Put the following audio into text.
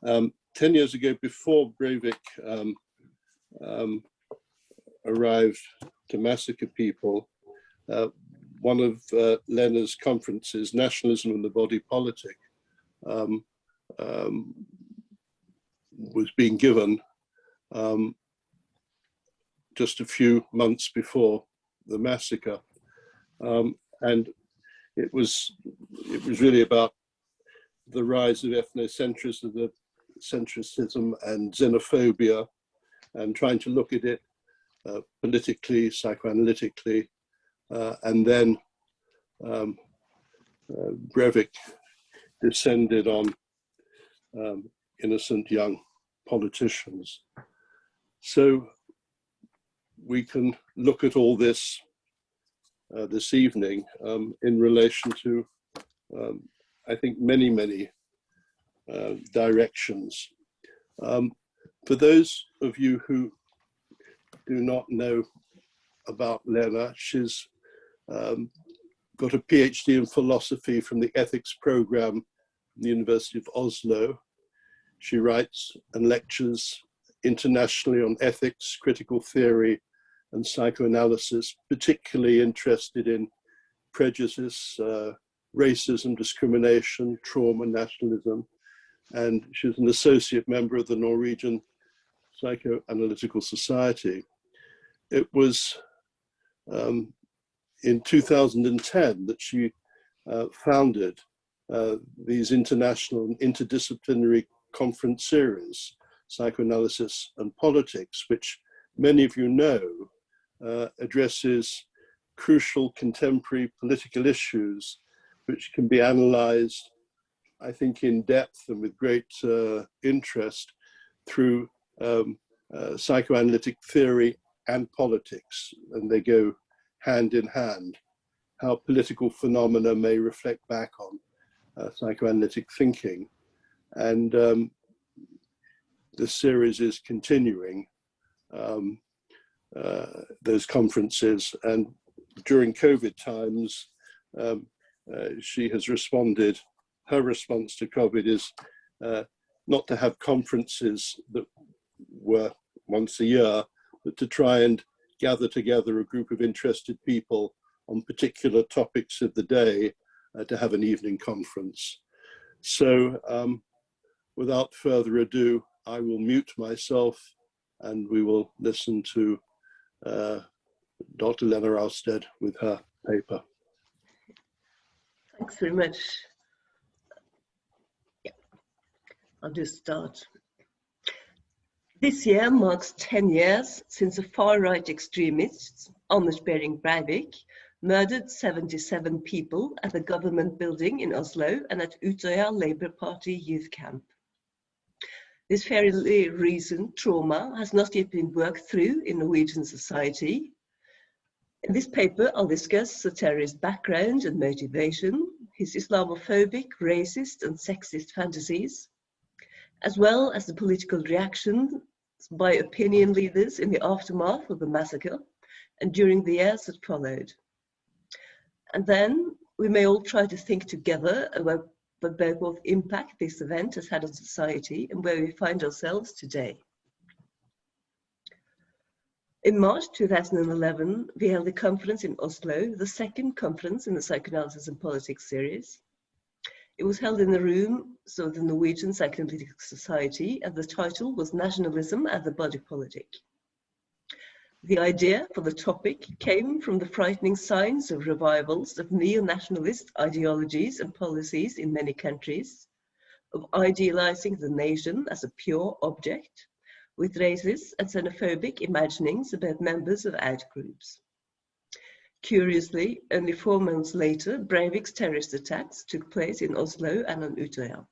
10 years ago, before Breivik arrived to massacre people, one of Lene's conferences, Nationalism and the Body Politic, was being given just a few months before the massacre, and it was really about the rise of ethnocentrism and xenophobia, and trying to look at it politically, psychoanalytically, and then Breivik descended on innocent young politicians. So we can look at all this this evening in relation to, I think, many directions. For those of you who do not know about Lene, she's got a PhD in philosophy from the ethics program at the University of Oslo. She writes and lectures internationally on ethics, critical theory, and psychoanalysis, particularly interested in prejudice, racism, discrimination, trauma, nationalism. And she's an associate member of the Norwegian Psychoanalytical Society. It was in 2010 that she founded these international and interdisciplinary conference series, Psychoanalysis and Politics, which many of you know addresses crucial contemporary political issues which can be analyzed, I think, in depth and with great interest through psychoanalytic theory and politics, and they go hand in hand, how political phenomena may reflect back on psychoanalytic thinking. And this series is continuing those conferences, and during COVID times, she has responded, her response to COVID is not to have conferences that were once a year, but to try and gather together a group of interested people on particular topics of the day to have an evening conference. So without further ado, I will mute myself and we will listen to Dr. Lene Auestad with her paper. Thanks very much. Yeah, I'll just start. This year marks 10 years since the far-right extremists, Behring Breivik, murdered 77 people at the government building in Oslo and at Utøya Labour Party youth camp. This fairly recent trauma has not yet been worked through in Norwegian society. In this paper, I'll discuss the terrorist background and motivation, his Islamophobic, racist and sexist fantasies, as well as the political reaction by opinion leaders in the aftermath of the massacre and during the years that followed. And then we may all try to think together about what impact this event has had on society and where we find ourselves today. In March 2011, we held a conference in Oslo, the second conference in the Psychoanalysis and Politics series. It was held in the room of the Norwegian Psychoanalytic Society, and the title was Nationalism and the Body Politic. The idea for the topic came from the frightening signs of revivals of neo-nationalist ideologies and policies in many countries, of idealizing the nation as a pure object, with racist and xenophobic imaginings about members of outgroups. Curiously, only 4 months later, Breivik's terrorist attacks took place in Oslo and on Utøya.